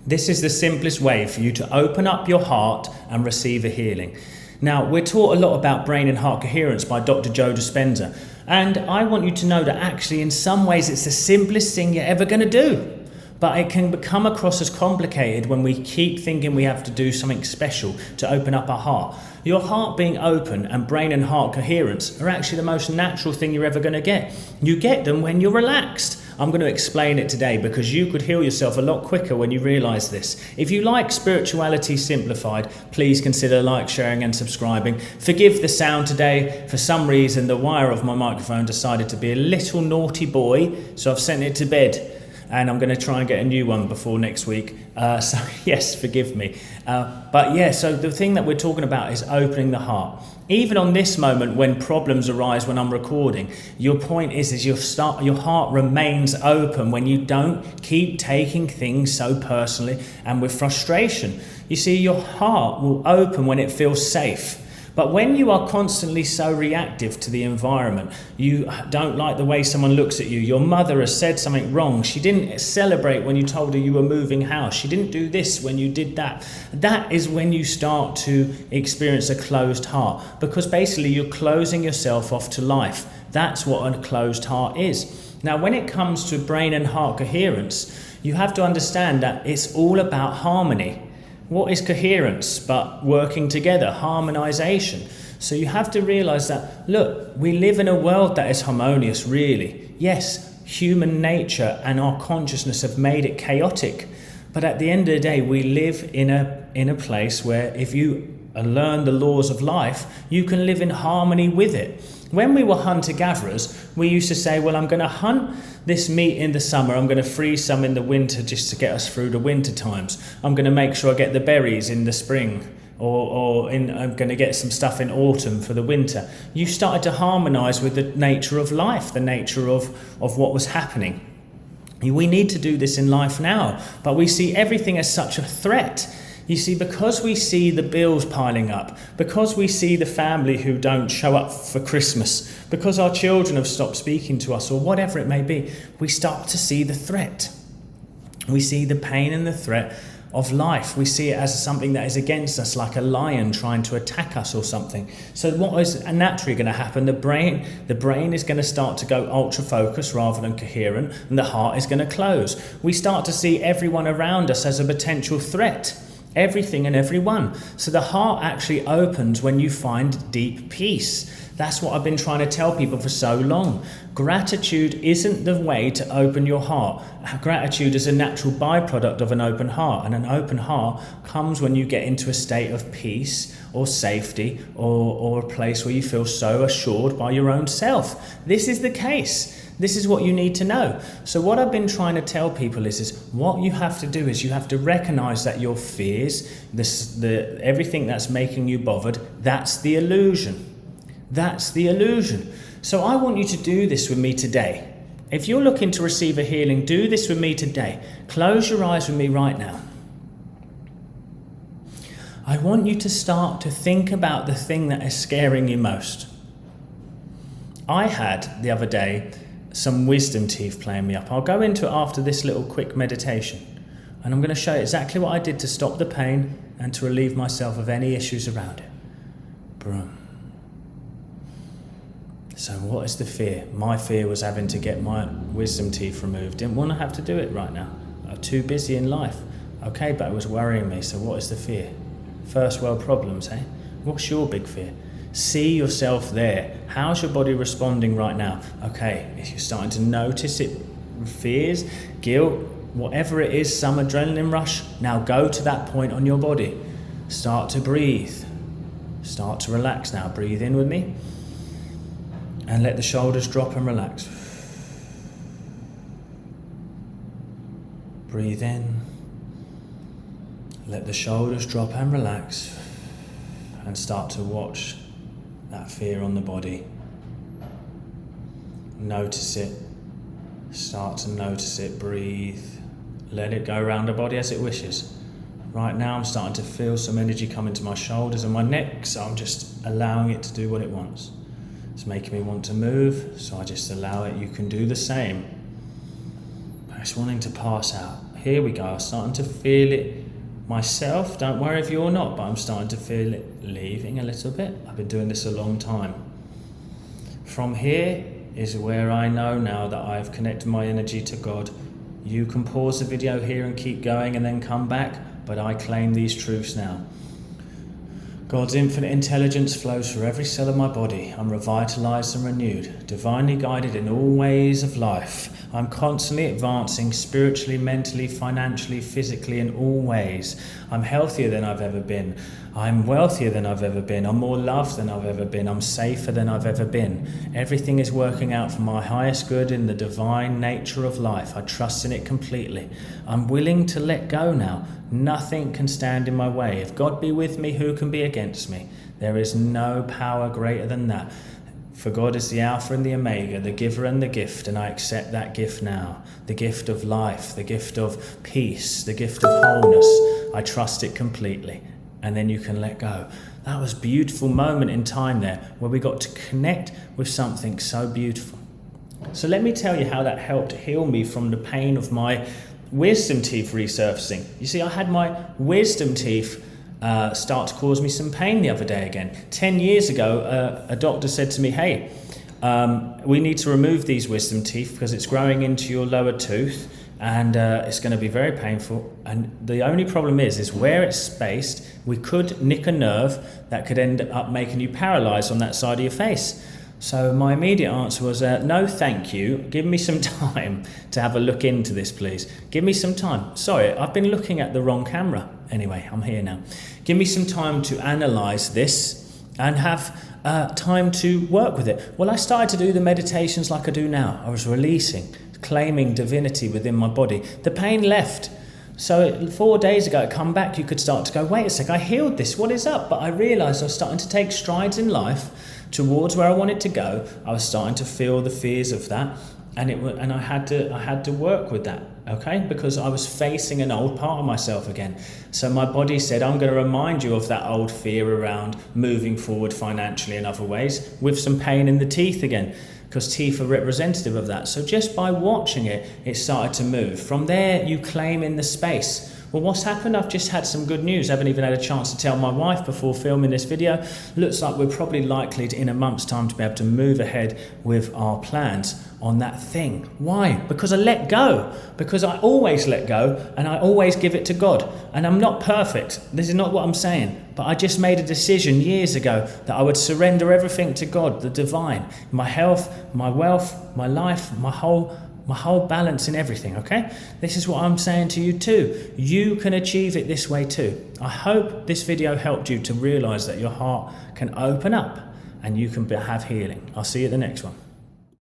This is the simplest way for you to open up your heart and receive a healing. Now, we're taught a lot about brain and heart coherence by Dr. Joe Dispenza, and I want you to know that actually in some ways it's the simplest thing you're ever going to do. But it can come across as complicated when we keep thinking we have to do something special to open up our heart. Your heart being open and brain and heart coherence are actually the most natural thing you're ever going to get. You get them when you're relaxed. I'm going to explain it today because you could heal yourself a lot quicker when you realise this. If you like Spirituality Simplified, please consider like, sharing and subscribing. Forgive the sound today. For some reason, the wire of my microphone decided to be a little naughty boy, so I've sent it to bed. And I'm going to try and get a new one before next week. So yes, forgive me. But yeah, so the thing that we're talking about is opening the heart. Even on this moment when problems arise when I'm recording, your point is your heart remains open when you don't keep taking things so personally and with frustration. You see, your heart will open when it feels safe. But when you are constantly so reactive to the environment, you don't like the way someone looks at you, your mother has said something wrong, she didn't celebrate when you told her you were moving house, she didn't do this when you did that. That is when you start to experience a closed heart, because basically you're closing yourself off to life. That's what a closed heart is. Now, when it comes to brain and heart coherence, you have to understand that it's all about harmony. What is coherence but working together, harmonization? So you have to realize that, look, we live in a world that is harmonious, really. Yes, human nature and our consciousness have made it chaotic. But at the end of the day, we live in a place where if you learn the laws of life, you can live in harmony with it. When we were hunter-gatherers, we used to say, well, I'm going to hunt this meat in the summer, I'm going to freeze some in the winter just to get us through the winter times. I'm going to make sure I get the berries in the spring, I'm going to get some stuff in autumn for the winter. You started to harmonize with the nature of life, the nature of what was happening. We need to do this in life now, but we see everything as such a threat. You see, because we see the bills piling up, because we see the family who don't show up for Christmas, because our children have stopped speaking to us, or whatever it may be, we start to see the threat. We see the pain and the threat of life. We see it as something that is against us, like a lion trying to attack us or something. So what is naturally going to happen? The brain is going to start to go ultra focused rather than coherent, and the heart is going to close. We start to see everyone around us as a potential threat. Everything and everyone. So the heart actually opens when you find deep peace. That's what I've been trying to tell people for so long. Gratitude isn't the way to open your heart. Gratitude is a natural byproduct of an open heart, and an open heart comes when you get into a state of peace or safety or a place where you feel so assured by your own self. This is the case. This is what you need to know. So what I've been trying to tell people is what you have to do is you have to recognize that your fears, everything that's making you bothered, that's the illusion. That's the illusion. So I want you to do this with me today. If you're looking to receive a healing, do this with me today. Close your eyes with me right now. I want you to start to think about the thing that is scaring you most. I had the other day some wisdom teeth playing me up. I'll go into it after this little quick meditation, and I'm going to show you exactly what I did to stop the pain and to relieve myself of any issues around it. Boom. So what is the fear? My fear was having to get my wisdom teeth removed. Didn't want to have to do it right now. I'm too busy in life. Okay, but it was worrying me. So what is the fear? First world problems, eh? What's your big fear? See yourself there. How's your body responding right now? Okay, if you're starting to notice it, fears, guilt, whatever it is, some adrenaline rush, now go to that point on your body. Start to breathe. Start to relax now. Breathe in with me. And let the shoulders drop and relax. Breathe in. Let the shoulders drop and relax. And start to watch that fear on the body. Notice it. Start to notice it. Breathe. Let it go around the body as it wishes. Right now I'm starting to feel some energy come into my shoulders and my neck, so I'm just allowing it to do what it wants. It's making me want to move, so I just allow it. You can do the same. But it's wanting to pass out. Here we go. I'm starting to feel it myself. Don't worry if you're not, but I'm starting to feel it leaving a little bit. I've been doing this a long time. From here is where I know now that I've connected my energy to God. You can pause the video here and keep going and then come back, but I claim these truths now. God's infinite intelligence flows through every cell of my body. I'm revitalized and renewed, divinely guided in all ways of life. I'm constantly advancing spiritually, mentally, financially, physically, in all ways. I'm healthier than I've ever been. I'm wealthier than I've ever been. I'm more loved than I've ever been. I'm safer than I've ever been. Everything is working out for my highest good in the divine nature of life. I trust in it completely. I'm willing to let go now. Nothing can stand in my way. If God be with me, who can be against me? There is no power greater than that. For God is the Alpha and the Omega, the giver and the gift, and I accept that gift now. The gift of life, the gift of peace, the gift of wholeness. I trust it completely. And then you can let go. That was a beautiful moment in time there where we got to connect with something so beautiful. So let me tell you how that helped heal me from the pain of my wisdom teeth resurfacing. You see, I had my wisdom teeth start to cause me some pain the other day again. 10 years ago, a doctor said to me, hey, we need to remove these wisdom teeth because it's growing into your lower tooth and it's going to be very painful. And the only problem is where it's spaced, we could nick a nerve that could end up making you paralyzed on that side of your face. So my immediate answer was, no, thank you. Give me some time to have a look into this, please. Give me some time. Sorry, I've been looking at the wrong camera. Anyway, I'm here now. Give me some time to analyze this and have time to work with it. Well, I started to do the meditations like I do now. I was releasing, claiming divinity within my body. The pain left. So 4 days ago, it come back, you could start to go, wait a sec, I healed this, what is up? But I realized I was starting to take strides in life towards where I wanted to go. I was starting to feel the fears of that, and I had to work with that, okay? Because I was facing an old part of myself again. So my body said, I'm going to remind you of that old fear around moving forward financially in other ways with some pain in the teeth again, because teeth are representative of that. So just by watching it, it started to move. From there, you claim in the space. Well, what's happened? I've just had some good news. I haven't even had a chance to tell my wife before filming this video. Looks like we're probably likely to, in a month's time, to be able to move ahead with our plans on that thing. Why? Because I let go. Because I always let go and I always give it to God. And I'm not perfect. This is not what I'm saying. But I just made a decision years ago that I would surrender everything to God, the divine, my health, my wealth, my life, my whole balance in everything, okay? This is what I'm saying to you too. You can achieve it this way too. I hope this video helped you to realize that your heart can open up and you can have healing. I'll see you at the next one.